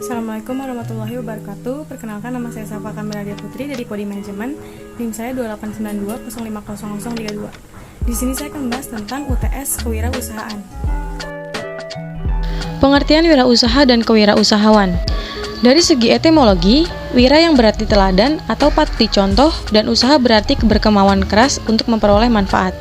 Assalamualaikum warahmatullahi wabarakatuh. Perkenalkan, nama saya Safa Kamila Dia Putri dari Kodi Manajemen. NIM saya 2892050032. Di sini saya akan membahas tentang UTS kewirausahaan. Pengertian wirausaha dan kewirausahawan. Dari segi etimologi, wira yang berarti teladan atau patut dicontoh dan usaha berarti berkemauan keras untuk memperoleh manfaat.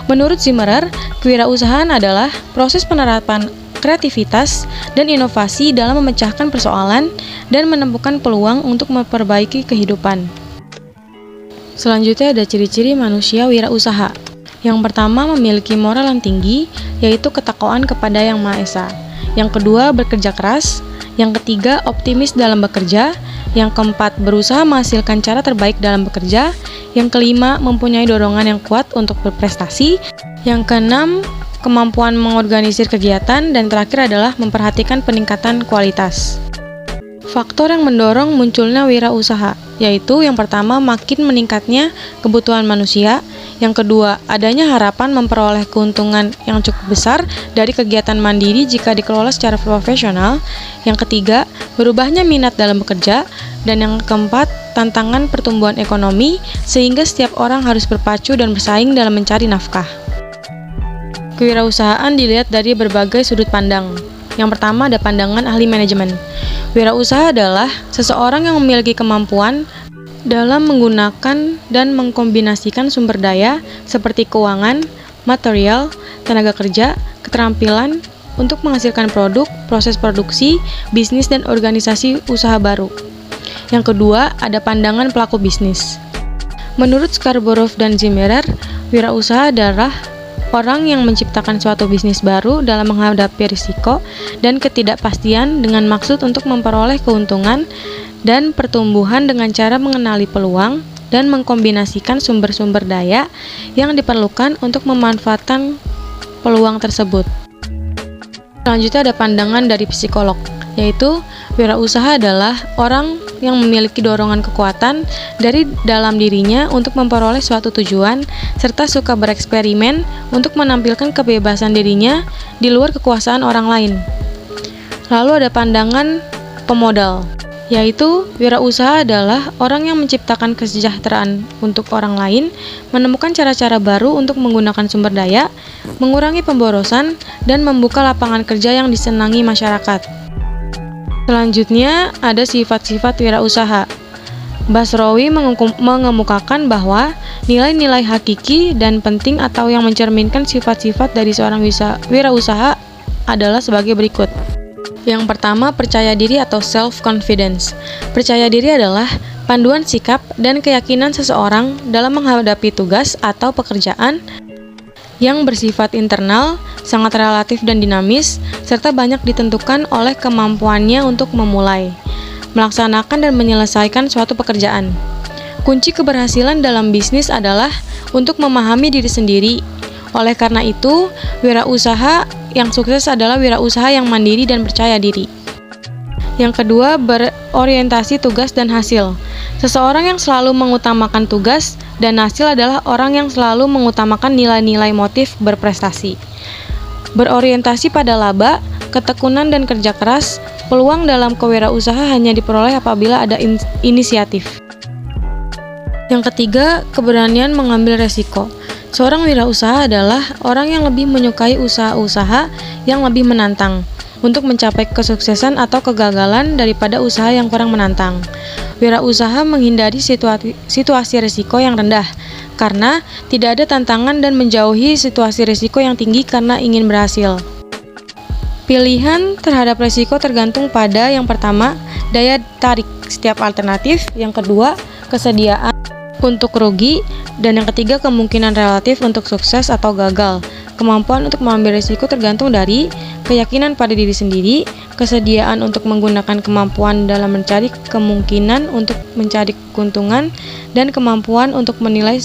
Menurut Zimmerer, kewirausahaan adalah proses penerapan kreativitas dan inovasi dalam memecahkan persoalan dan menemukan peluang untuk memperbaiki kehidupan. Selanjutnya ada ciri-ciri manusia wirausaha. Yang pertama, memiliki moral yang tinggi, yaitu ketakwaan kepada Yang Maha Esa. Yang kedua, bekerja keras. Yang ketiga, optimis dalam bekerja. Yang keempat, berusaha menghasilkan cara terbaik dalam bekerja. Yang kelima, mempunyai dorongan yang kuat untuk berprestasi. Yang keenam, kemampuan mengorganisir kegiatan. Dan terakhir adalah memperhatikan peningkatan kualitas. Faktor yang mendorong munculnya wirausaha, yaitu yang pertama, makin meningkatnya kebutuhan manusia. Yang kedua, adanya harapan memperoleh keuntungan yang cukup besar dari kegiatan mandiri jika dikelola secara profesional. Yang ketiga, berubahnya minat dalam bekerja. Dan yang keempat, tantangan pertumbuhan ekonomi, sehingga setiap orang harus berpacu dan bersaing dalam mencari nafkah. Kewirausahaan dilihat dari berbagai sudut pandang. Yang pertama, ada pandangan ahli manajemen. Wirausaha adalah seseorang yang memiliki kemampuan dalam menggunakan dan mengkombinasikan sumber daya seperti keuangan, material, tenaga kerja, keterampilan untuk menghasilkan produk, proses produksi, bisnis, dan organisasi usaha baru. Yang kedua, ada pandangan pelaku bisnis. Menurut Scarborough dan Zimmerer, wirausaha adalah orang yang menciptakan suatu bisnis baru dalam menghadapi risiko dan ketidakpastian dengan maksud untuk memperoleh keuntungan dan pertumbuhan dengan cara mengenali peluang dan mengkombinasikan sumber-sumber daya yang diperlukan untuk memanfaatkan peluang tersebut. Selanjutnya ada pandangan dari psikolog, yaitu wirausaha adalah orang yang memiliki dorongan kekuatan dari dalam dirinya untuk memperoleh suatu tujuan, serta suka bereksperimen untuk menampilkan kebebasan dirinya di luar kekuasaan orang lain. Lalu ada pandangan pemodal, yaitu wirausaha adalah orang yang menciptakan kesejahteraan untuk orang lain, menemukan cara-cara baru untuk menggunakan sumber daya, mengurangi pemborosan, dan membuka lapangan kerja yang disenangi masyarakat. Selanjutnya ada sifat-sifat wirausaha. Basrawi mengemukakan bahwa nilai-nilai hakiki dan penting atau yang mencerminkan sifat-sifat dari seorang wirausaha adalah sebagai berikut. Yang pertama, percaya diri atau self-confidence. Percaya diri adalah panduan sikap dan keyakinan seseorang dalam menghadapi tugas atau pekerjaan yang bersifat internal, sangat relatif dan dinamis, serta banyak ditentukan oleh kemampuannya untuk memulai, melaksanakan dan menyelesaikan suatu pekerjaan. Kunci keberhasilan dalam bisnis adalah untuk memahami diri sendiri. Oleh karena itu, wirausaha yang sukses adalah wirausaha yang mandiri dan percaya diri. Yang kedua, berorientasi tugas dan hasil. Seseorang yang selalu mengutamakan tugas dan hasil adalah orang yang selalu mengutamakan nilai-nilai motif berprestasi. Berorientasi pada laba, ketekunan dan kerja keras, peluang dalam kewirausaha hanya diperoleh apabila ada inisiatif. Yang ketiga, keberanian mengambil resiko. Seorang wirausaha adalah orang yang lebih menyukai usaha-usaha yang lebih menantang untuk mencapai kesuksesan atau kegagalan daripada usaha yang kurang menantang. Wirausaha menghindari situasi risiko yang rendah karena tidak ada tantangan dan menjauhi situasi risiko yang tinggi karena ingin berhasil. Pilihan terhadap risiko tergantung pada yang pertama, daya tarik setiap alternatif, yang kedua, kesediaan untuk rugi, dan yang ketiga, kemungkinan relatif untuk sukses atau gagal. Kemampuan untuk mengambil risiko tergantung dari keyakinan pada diri sendiri, kesediaan untuk menggunakan kemampuan dalam mencari kemungkinan untuk mencari keuntungan, dan kemampuan untuk menilai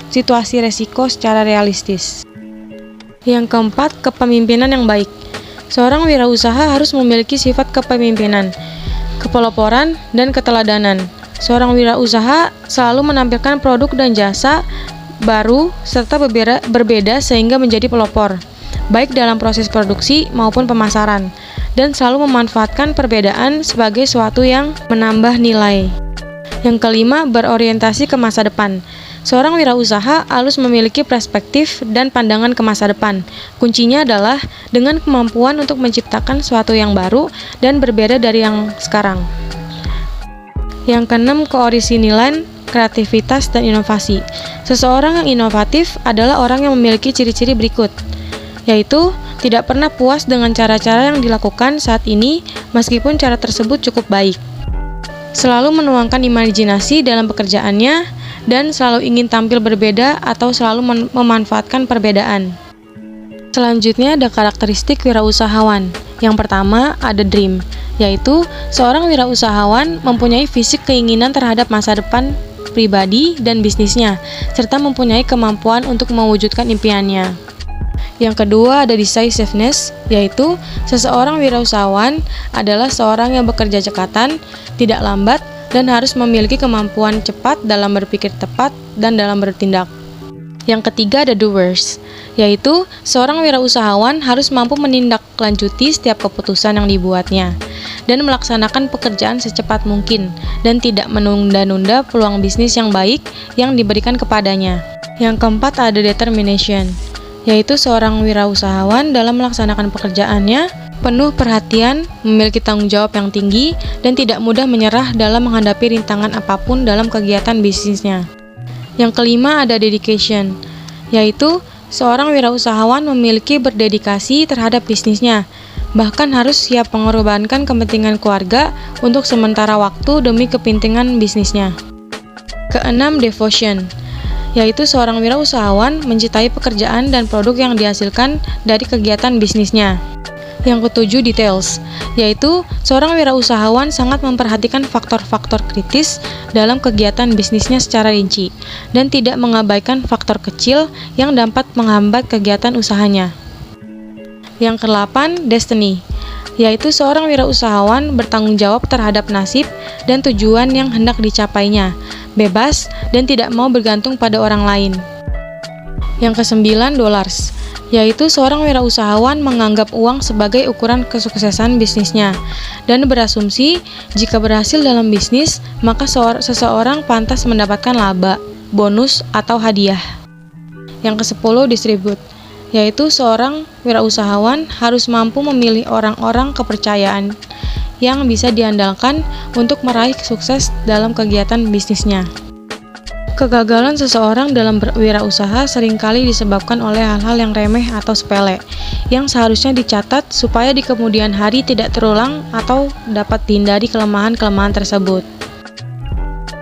situasi resiko secara realistis. Yang keempat, kepemimpinan yang baik. Seorang wirausaha harus memiliki sifat kepemimpinan, kepeloporan, dan keteladanan. Seorang wirausaha selalu menampilkan produk dan jasa baru serta berbeda sehingga menjadi pelopor, baik dalam proses produksi maupun pemasaran. dan selalu memanfaatkan perbedaan sebagai suatu yang menambah nilai. Yang kelima, berorientasi ke masa depan. Seorang wirausaha harus memiliki perspektif dan pandangan ke masa depan. Kuncinya adalah dengan kemampuan untuk menciptakan sesuatu yang baru dan berbeda dari yang sekarang. Yang keenam, keorisinilan, kreativitas, dan inovasi. Seseorang yang inovatif adalah orang yang memiliki ciri-ciri berikut, yaitu tidak pernah puas dengan cara-cara yang dilakukan saat ini meskipun cara tersebut cukup baik. Selalu menuangkan imajinasi dalam pekerjaannya dan selalu ingin tampil berbeda atau selalu memanfaatkan perbedaan. Selanjutnya ada karakteristik wirausahawan. Yang pertama ada dream, yaitu seorang wirausahawan mempunyai fisik keinginan terhadap masa depan pribadi dan bisnisnya, serta mempunyai kemampuan untuk mewujudkan impiannya. Yang kedua ada decisiveness, yaitu seseorang wirausahawan adalah seorang yang bekerja cekatan, tidak lambat, dan harus memiliki kemampuan cepat dalam berpikir tepat dan dalam bertindak. Yang ketiga ada doers, yaitu seorang wirausahawan harus mampu menindaklanjuti setiap keputusan yang dibuatnya dan melaksanakan pekerjaan secepat mungkin dan tidak menunda-nunda peluang bisnis yang baik yang diberikan kepadanya. Yang keempat ada determination, yaitu seorang wirausahawan dalam melaksanakan pekerjaannya penuh perhatian, memiliki tanggung jawab yang tinggi, dan tidak mudah menyerah dalam menghadapi rintangan apapun dalam kegiatan bisnisnya. Yang kelima ada dedication, yaitu seorang wirausahawan memiliki berdedikasi terhadap bisnisnya, bahkan harus siap mengorbankan kepentingan keluarga untuk sementara waktu demi kepentingan bisnisnya. Keenam, devotion, yaitu seorang wirausahawan mencintai pekerjaan dan produk yang dihasilkan dari kegiatan bisnisnya. Yang ketujuh, details, yaitu seorang wirausahawan sangat memperhatikan faktor-faktor kritis dalam kegiatan bisnisnya secara rinci dan tidak mengabaikan faktor kecil yang dapat menghambat kegiatan usahanya. Yang kedelapan, destiny, yaitu seorang wirausahawan bertanggung jawab terhadap nasib dan tujuan yang hendak dicapainya, bebas dan tidak mau bergantung pada orang lain. Yang kesembilan, dollars, yaitu seorang wirausahawan menganggap uang sebagai ukuran kesuksesan bisnisnya dan berasumsi jika berhasil dalam bisnis, maka seseorang pantas mendapatkan laba, bonus, atau hadiah. Yang kesepuluh, distribute, yaitu seorang wirausahawan harus mampu memilih orang-orang kepercayaan yang bisa diandalkan untuk meraih sukses dalam kegiatan bisnisnya. Kegagalan seseorang dalam berwirausaha seringkali disebabkan oleh hal-hal yang remeh atau sepele, yang seharusnya dicatat supaya di kemudian hari tidak terulang atau dapat dihindari kelemahan-kelemahan tersebut.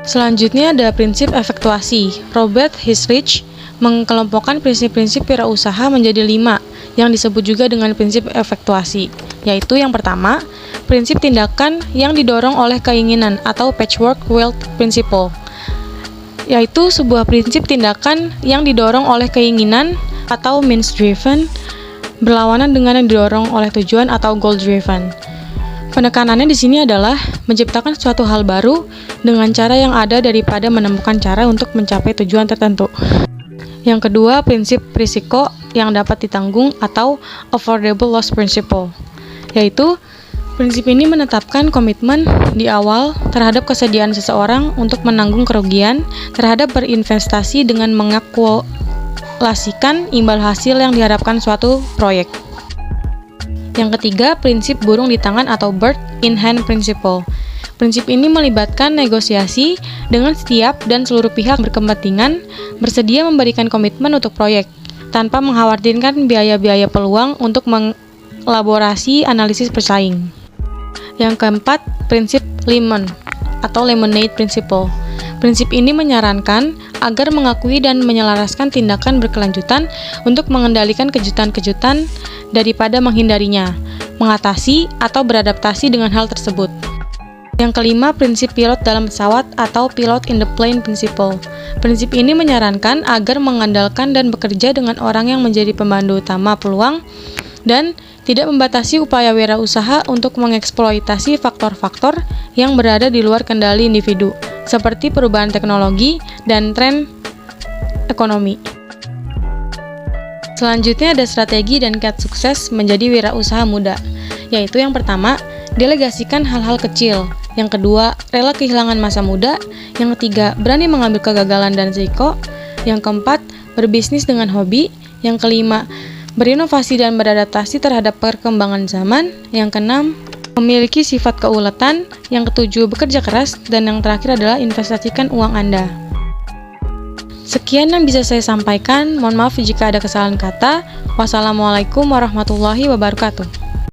Selanjutnya ada prinsip efektuasi. Robert Hisrich mengelompokkan prinsip-prinsip wirausaha menjadi 5, yang disebut juga dengan prinsip efektuasi, yaitu yang pertama, prinsip tindakan yang didorong oleh keinginan atau patchwork wheel principle, yaitu sebuah prinsip tindakan yang didorong oleh keinginan atau means driven berlawanan dengan yang didorong oleh tujuan atau goal driven. Penekanannya di sini adalah menciptakan suatu hal baru dengan cara yang ada daripada menemukan cara untuk mencapai tujuan tertentu. Yang kedua, prinsip risiko yang dapat ditanggung atau affordable loss principle, yaitu prinsip ini menetapkan komitmen di awal terhadap kesediaan seseorang untuk menanggung kerugian terhadap berinvestasi dengan mengakumulasikan imbal hasil yang diharapkan suatu proyek. Yang ketiga, prinsip burung di tangan atau bird in hand principle. Prinsip ini melibatkan negosiasi dengan setiap dan seluruh pihak berkepentingan bersedia memberikan komitmen untuk proyek, tanpa mengkhawatirkan biaya-biaya peluang untuk mengelaborasi analisis pesaing. Yang keempat, prinsip lemon atau lemonade principle. Prinsip ini menyarankan agar mengakui dan menyelaraskan tindakan berkelanjutan untuk mengendalikan kejutan-kejutan daripada menghindarinya, mengatasi atau beradaptasi dengan hal tersebut. Yang kelima, prinsip pilot dalam pesawat atau pilot in the plane principle. Prinsip ini menyarankan agar mengandalkan dan bekerja dengan orang yang menjadi pembantu utama peluang dan tidak membatasi upaya wirausaha untuk mengeksploitasi faktor-faktor yang berada di luar kendali individu, seperti perubahan teknologi dan tren ekonomi. Selanjutnya ada strategi dan kiat sukses menjadi wirausaha muda, yaitu yang pertama, delegasikan hal-hal kecil. Yang kedua, rela kehilangan masa muda. Yang ketiga, berani mengambil kegagalan dan risiko. Yang keempat, berbisnis dengan hobi. Yang kelima, berinovasi dan beradaptasi terhadap perkembangan zaman. Yang keenam, memiliki sifat keuletan. Yang ketujuh, bekerja keras. Dan yang terakhir adalah investasikan uang Anda. Sekian yang bisa saya sampaikan. Mohon maaf jika ada kesalahan kata. Wassalamualaikum warahmatullahi wabarakatuh.